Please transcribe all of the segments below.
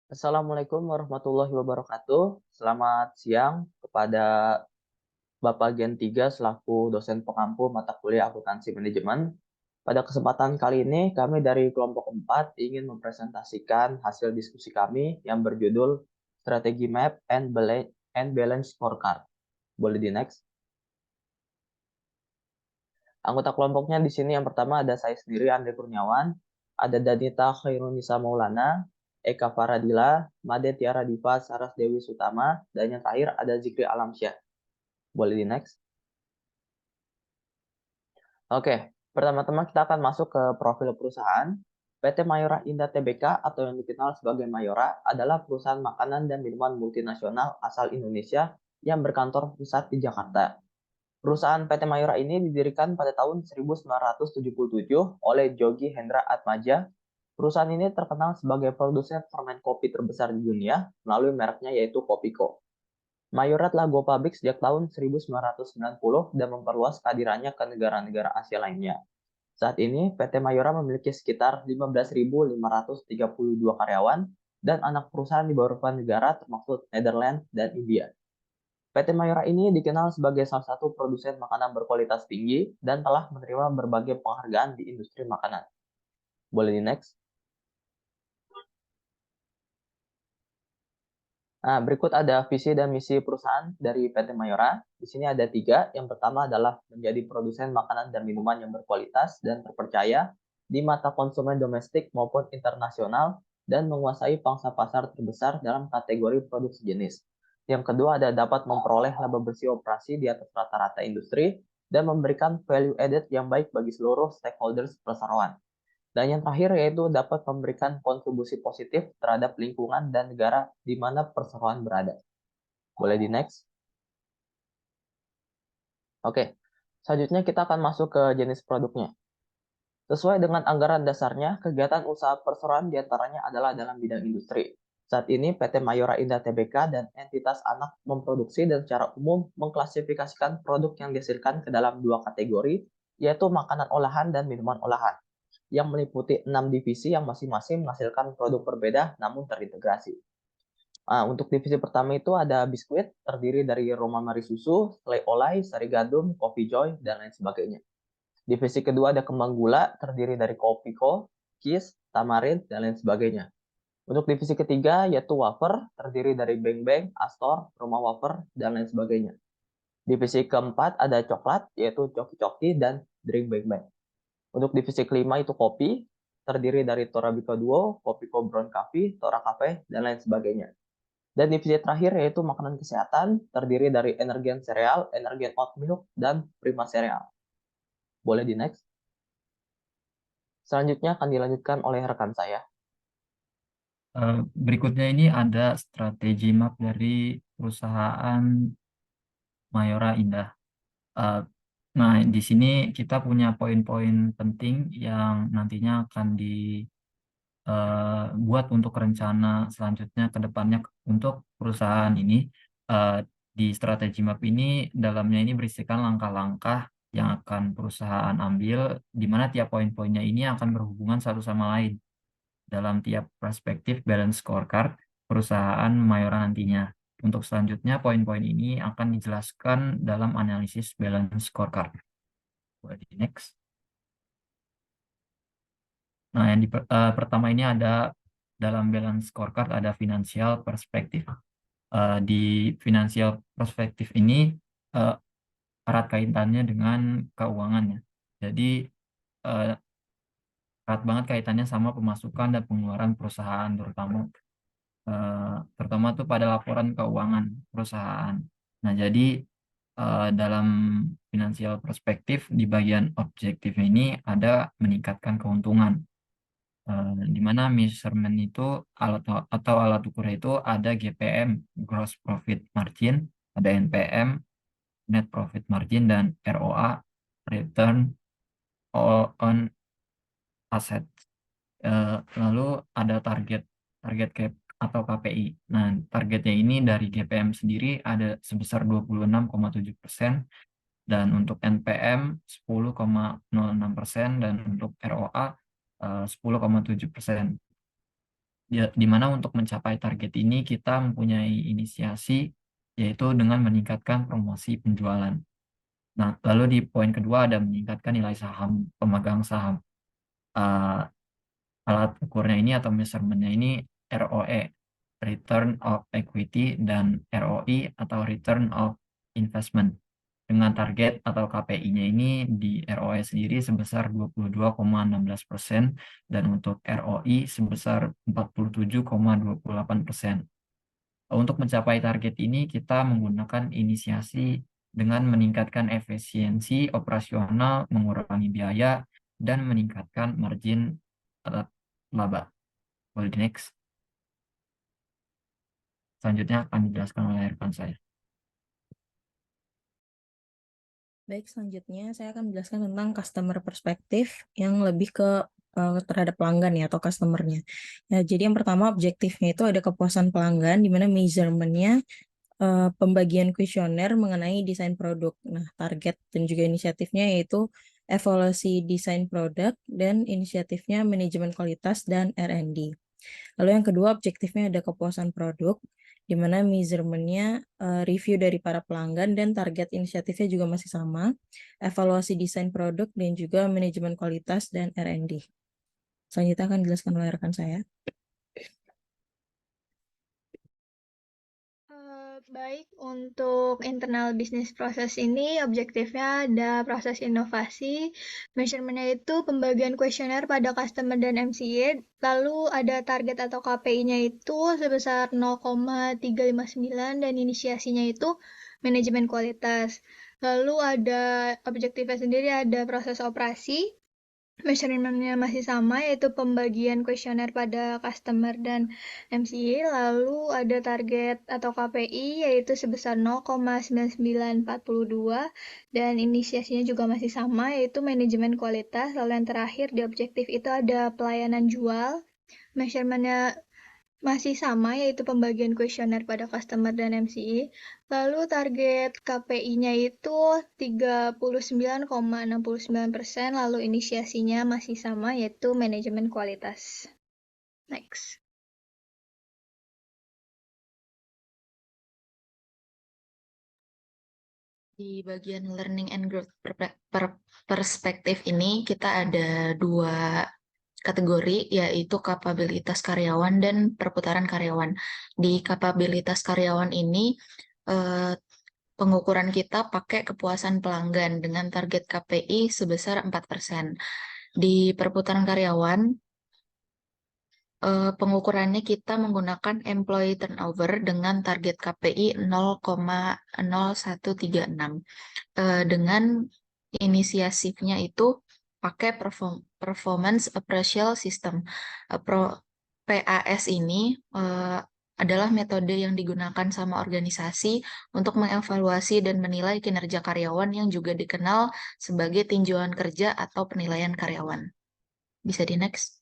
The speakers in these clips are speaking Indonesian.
Assalamualaikum warahmatullahi wabarakatuh. Selamat siang kepada Bapak Gen 3 selaku dosen pengampu mata kuliah akuntansi manajemen. Pada kesempatan kali ini, kami dari kelompok 4 ingin mempresentasikan hasil diskusi kami yang berjudul Strategi Map and Balance Scorecard. Boleh di next. Anggota kelompoknya di sini yang pertama ada saya sendiri, Andre Kurniawan, ada Danita Khairunisa Maulana, Eka Faradila, Made Tiara Diva, Saras Dewi Sutama, dan yang terakhir ada Zikri Alamsyah. Boleh di next. Oke, pertama-tama kita akan masuk ke profil perusahaan. PT Mayora Indah Tbk atau yang dikenal sebagai Mayora adalah perusahaan makanan dan minuman multinasional asal Indonesia yang berkantor pusat di Jakarta. Perusahaan PT Mayora ini didirikan pada tahun 1977 oleh Jogi Hendra Atmaja. Perusahaan ini terkenal sebagai produsen permen kopi terbesar di dunia melalui mereknya yaitu Kopiko. Mayora telah go public sejak tahun 1990 dan memperluas kehadirannya ke negara-negara Asia lainnya. Saat ini, PT Mayora memiliki sekitar 15.532 karyawan dan anak perusahaan di beberapa negara termasuk Netherlands dan India. PT Mayora ini dikenal sebagai salah satu produsen makanan berkualitas tinggi dan telah menerima berbagai penghargaan di industri makanan. Boleh di next. Nah, berikut ada visi dan misi perusahaan dari PT Mayora. Di sini ada 3. Yang pertama adalah menjadi produsen makanan dan minuman yang berkualitas dan terpercaya di mata konsumen domestik maupun internasional dan menguasai pangsa pasar terbesar dalam kategori produk sejenis. Yang kedua ada dapat memperoleh laba bersih operasi di atas rata-rata industri dan memberikan value added yang baik bagi seluruh stakeholders perseroan. Dan yang terakhir yaitu dapat memberikan kontribusi positif terhadap lingkungan dan negara di mana perseroan berada. Boleh di next. Oke, selanjutnya kita akan masuk ke jenis produknya. Sesuai dengan anggaran dasarnya, kegiatan usaha perseroan diantaranya adalah dalam bidang industri. Saat ini PT Mayora Indah Tbk dan entitas anak memproduksi dan secara umum mengklasifikasikan produk yang dihasilkan ke dalam 2 kategori, yaitu makanan olahan dan minuman olahan, yang meliputi 6 divisi yang masing-masing menghasilkan produk berbeda namun terintegrasi. Nah, untuk divisi pertama itu ada biskuit, terdiri dari Roma Mari Susu, Selai Olai, Sari Gandum, Coffee Joy, dan lain sebagainya. Divisi kedua ada kembang gula, terdiri dari Kopiko, Kiss, Tamarin, dan lain sebagainya. Untuk divisi ketiga yaitu wafer, terdiri dari Beng Beng, Astor, Roma Wafer, dan lain sebagainya. Divisi keempat ada coklat, yaitu Coki Coki dan Drink Beng Beng. Untuk divisi kelima itu kopi, terdiri dari Torabika Duo, Kopiko Brown Coffee, Tora Cafe, dan lain sebagainya. Dan divisi terakhir yaitu makanan kesehatan, terdiri dari Energin Cereal, Energin Oat Milk, dan Prima Cereal. Boleh di next. Selanjutnya akan dilanjutkan oleh rekan saya. Berikutnya ini ada strategi map dari perusahaan Mayora Indah. Eh, Nah, di sini kita punya poin-poin penting yang nantinya akan dibuat untuk rencana selanjutnya ke depannya untuk perusahaan ini. Eh, Di strategi map ini, dalamnya ini berisikan langkah-langkah yang akan perusahaan ambil, di mana tiap poin-poinnya ini akan berhubungan satu sama lain dalam tiap perspektif balance scorecard perusahaan Mayora nantinya. Untuk selanjutnya, poin-poin ini akan dijelaskan dalam analisis balance scorecard. Boleh di next. Nah, yang pertama ini ada dalam balance scorecard ada financial perspektif. Di financial perspektif ini eh, erat kaitannya dengan keuangannya. Jadi eh, erat banget kaitannya sama pemasukan dan pengeluaran perusahaan, terutama tuh pada laporan keuangan perusahaan. Nah, jadi dalam finansial perspektif di bagian objektif ini ada meningkatkan keuntungan, di mana measurement itu atau alat ukur itu ada GPM (Gross Profit Margin), ada NPM (Net Profit Margin), dan ROA (Return on Asset). Lalu ada target target cap atau KPI. Nah, targetnya ini dari GPM sendiri ada sebesar 26,7% dan untuk NPM 10,06% dan untuk ROA 10,7%. di mana untuk mencapai target ini kita mempunyai inisiasi, yaitu dengan meningkatkan promosi penjualan. Nah, lalu di poin kedua ada meningkatkan nilai saham pemegang saham. Uh, Alat ukurnya ini atau measurement-nya ini ROE, Return of Equity, dan ROI atau Return of Investment. Dengan target atau KPI-nya ini di ROE sendiri sebesar 22,16% dan untuk ROI sebesar 47,28%. Untuk mencapai target ini, kita menggunakan inisiasi dengan meningkatkan efisiensi operasional, mengurangi biaya, dan meningkatkan margin atau laba. Boleh di next. Selanjutnya akan dijelaskan oleh rekan saya. Baik, selanjutnya saya akan menjelaskan tentang customer perspektif yang lebih ke terhadap pelanggan ya atau customernya. Ya, jadi yang pertama objektifnya itu ada kepuasan pelanggan, di mana measurement-nya pembagian kuesioner mengenai desain produk. Nah, target dan juga inisiatifnya yaitu evaluasi desain produk dan inisiatifnya manajemen kualitas dan R&D. Lalu yang kedua objektifnya ada kepuasan produk, di mana measurement-nya review dari para pelanggan dan target inisiatifnya juga masih sama, evaluasi desain produk dan juga manajemen kualitas dan R&D. Selanjutnya akan dijelaskan oleh rekan saya. Baik, untuk internal bisnis proses ini objektifnya ada proses inovasi, measurement-nya itu pembagian kuesioner pada customer dan MCA, lalu ada target atau KPI-nya itu sebesar 0,359 dan inisiasinya itu manajemen kualitas. Lalu ada objektifnya sendiri ada proses operasi, measurement-nya masih sama, yaitu pembagian kuesioner pada customer dan MCA, lalu ada target atau KPI, yaitu sebesar 0,9942, dan inisiasinya juga masih sama, yaitu manajemen kualitas, lalu yang terakhir di objektif itu ada pelayanan jual, measurement-nya masih sama, yaitu pembagian kuesioner pada customer dan MCE. Lalu target KPI-nya itu 39,69%, lalu inisiasinya masih sama, yaitu manajemen kualitas. Next. Di bagian learning and growth perspektif ini kita ada dua kategori, yaitu kapabilitas karyawan dan perputaran karyawan. Di kapabilitas karyawan ini, pengukuran kita pakai kepuasan pelanggan dengan target KPI sebesar 4%. Di perputaran karyawan, pengukurannya kita menggunakan employee turnover dengan target KPI 0,0136. Dengan inisiatifnya itu pakai performance appraisal system. PAS ini adalah metode yang digunakan sama organisasi untuk mengevaluasi dan menilai kinerja karyawan yang juga dikenal sebagai tinjauan kerja atau penilaian karyawan. Bisa di next.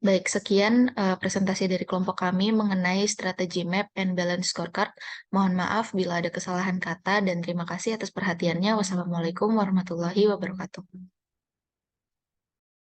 Baik, sekian presentasi dari kelompok kami mengenai strategi map and balance scorecard. Mohon maaf bila ada kesalahan kata dan terima kasih atas perhatiannya. Wassalamualaikum warahmatullahi wabarakatuh.